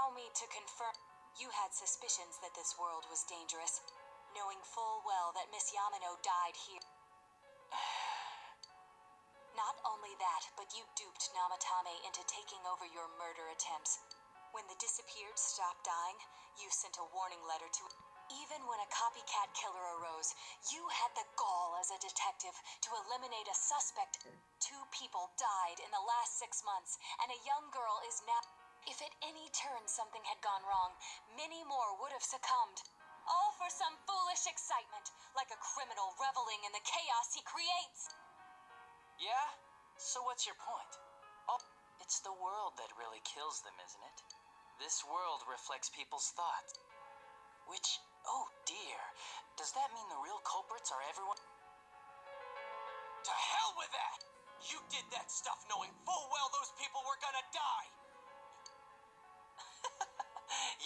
Allow me to confirm. You had suspicions that this world was dangerous, knowing full well that Miss Yamano died here. Not only that, but you duped Namatame into taking over your murder attempts. When the disappeared stopped dying, you sent a warning letter to... Even when a copycat killer arose, you had the gall as a detective to eliminate a suspect. 2 people died in the last 6 months, and a young girl is now... If at any turn something had gone wrong, many more would have succumbed. All for some foolish excitement, like a criminal reveling in the chaos he creates. Yeah? So what's your point? Oh, it's the world that really kills them, isn't it? This world reflects people's thoughts. Which, oh dear, does that mean the real culprits are everyone? To hell with that! You did that stuff knowing full well those people were gonna die!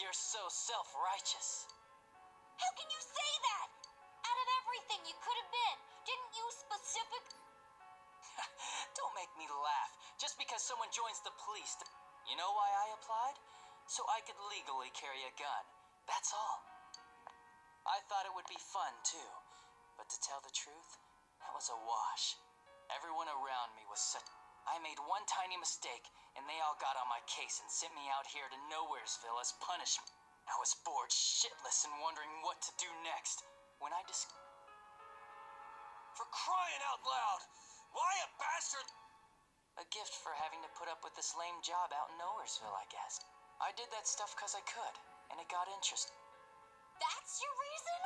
You're so self-righteous. How can you say that? Out of everything you could have been, didn't you specific... Don't make me laugh, just because someone joins the police. You know why I applied? So I could legally carry a gun. That's all. I thought it would be fun, too. But to tell the truth, that was a wash. Everyone around me was such... I made one tiny mistake, and they all got on my case and sent me out here to Nowheresville as punishment. I was bored shitless and wondering what to do next. When I For crying out loud! Why a bastard? A gift for having to put up with this lame job out in Nowheresville, I guess. I did that stuff because I could, and it got interesting. That's your reason?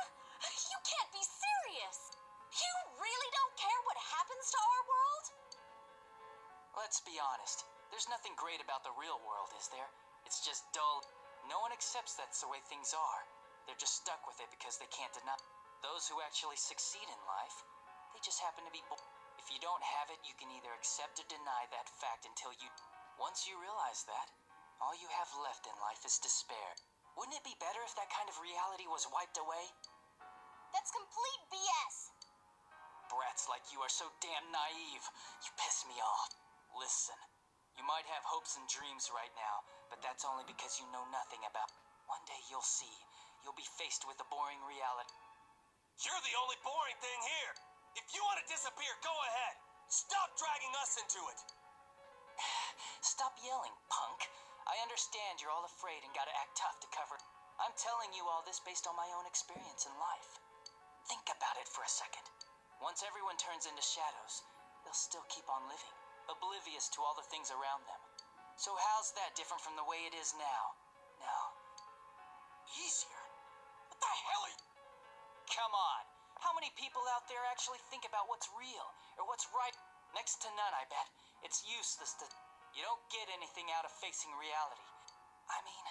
You can't be serious! You really don't care what happens to our world? Let's be honest. There's nothing great about the real world, is there? It's just dull. No one accepts that's the way things are. They're just stuck with it because they can't deny. Those who actually succeed in life, they just happen to be If you don't have it, you can either accept or deny that fact until you... Once you realize that, all you have left in life is despair. Wouldn't it be better if that kind of reality was wiped away? That's complete BS! Brats like you are so damn naive. You piss me off. Listen, you might have hopes and dreams right now, but that's only because you know nothing about... One day you'll see. You'll be faced with the boring reality. You're the only boring thing here! If you want to disappear, go ahead! Stop dragging us into it! Stop yelling, punk. I understand you're all afraid and gotta act tough to cover... I'm telling you all this based on my own experience in life. Think about it for a second. Once everyone turns into shadows, they'll still keep on living, oblivious to all the things around them. So how's that different from the way it is now? No. Easier? What the hell are you... Come on. How many people out there actually think about what's real, or what's right? Next to none, I bet. It's useless to... You don't get anything out of facing reality. I mean,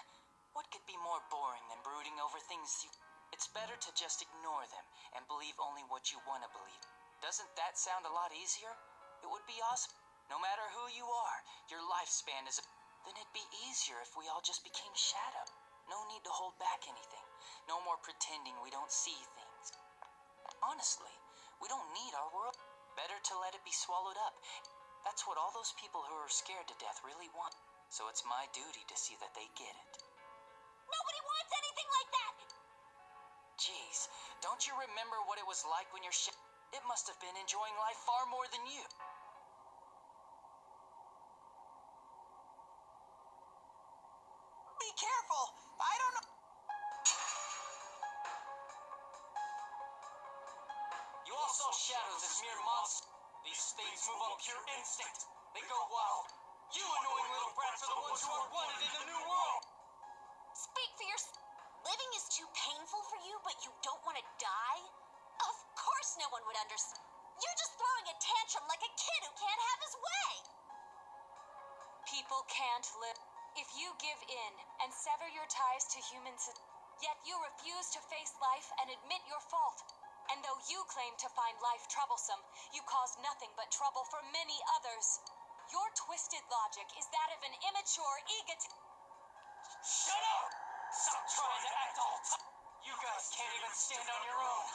what could be more boring than brooding over things you... It's better to just ignore them and believe only what you want to believe. Doesn't that sound a lot easier? It would be awesome. No matter who you are, your lifespan is... Then it'd be easier if we all just became shadow. No need to hold back anything. No more pretending we don't see things. Honestly, we don't need our world. Better to let it be swallowed up. That's what all those people who are scared to death really want. So it's my duty to see that they get it. Nobody wants anything like that! Jeez, don't you remember what it was like when you're It must have been enjoying life far more than you. Be careful! I don't know... You all saw shadows as mere monsters. These things move on pure instinct. They go wild. You annoying little brats are the ones who are wanted in the new world! Speak for yourself. Living is too painful for you, but you don't want to die? Of course no one would understand. You're just throwing a tantrum like a kid who can't have his way. People can't live. If you give in and sever your ties to humans, yet you refuse to face life and admit your fault. And though you claim to find life troublesome, you cause nothing but trouble for many others. Your twisted logic is that of an immature egotist. Shut up! Stop trying to act all tough. You guys can't even stand on your own.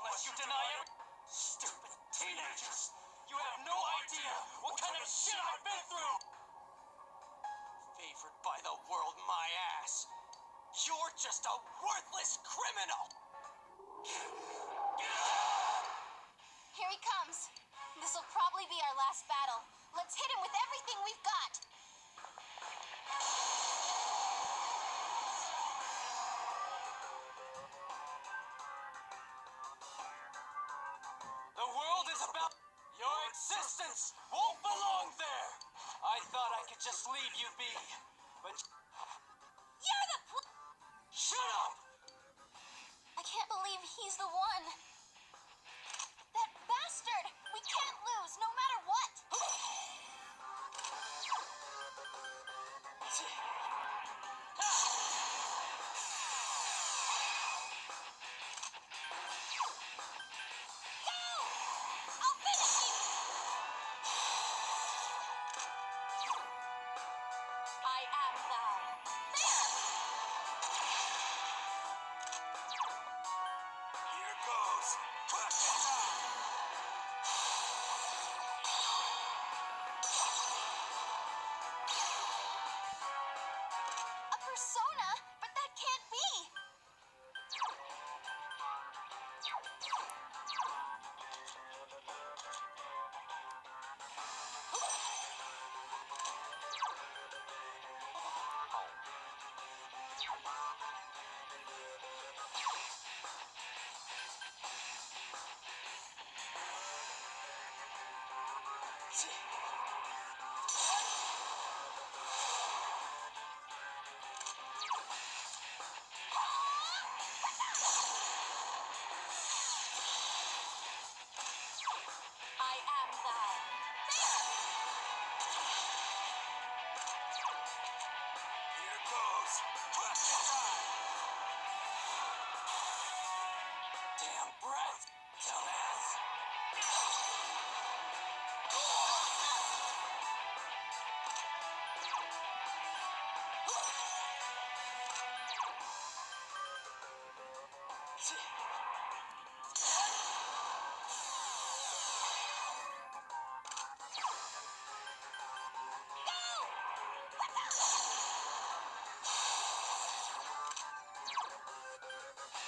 Unless you deny it. Stupid teenagers! You have no idea what kind of shit I've been through! Favored by the world, my ass. You're just a worthless criminal. Here he comes. This'll probably be our last battle. Let's hit him with everything we've got. The world is about... Your existence won't belong there. I thought I could just leave you be, but... You're the Shut up! I can't believe he's the one. That bastard! We can't lose, no matter what! Go! I'll finish you! I am thou. There! Here goes. A persona? But that can't be! I am thou. There! Here goes. Damn breath, dumbass.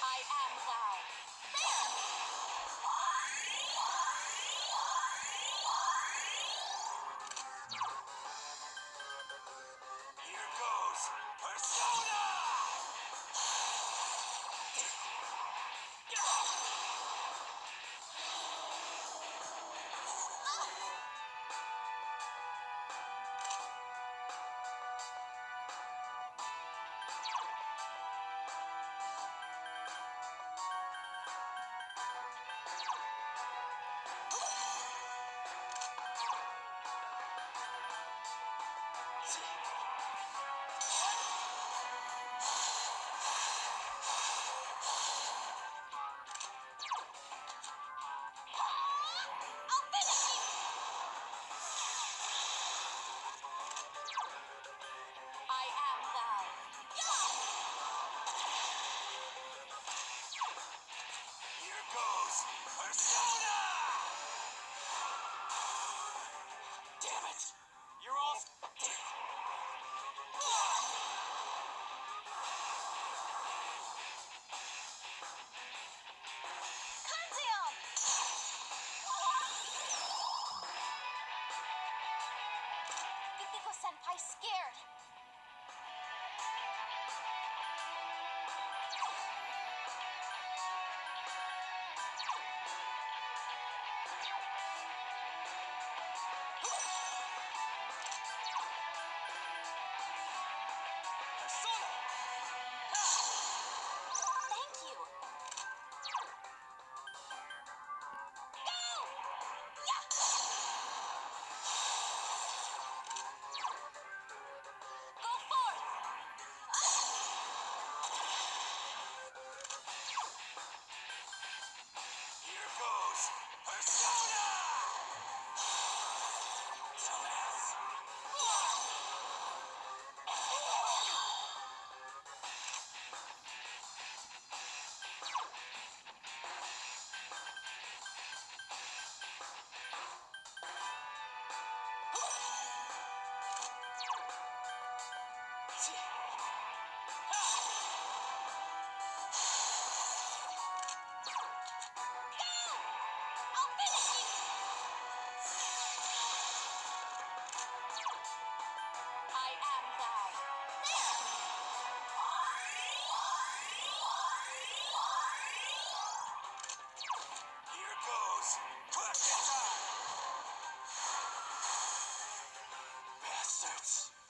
I am thou. There! Here goes. Persona! I'll finish you! I am thou. Here goes. Persona! Damn it. You're all... Kanji-on! Bikiko-senpai scared. Persona! Thank you. Go! Yeah! nuts.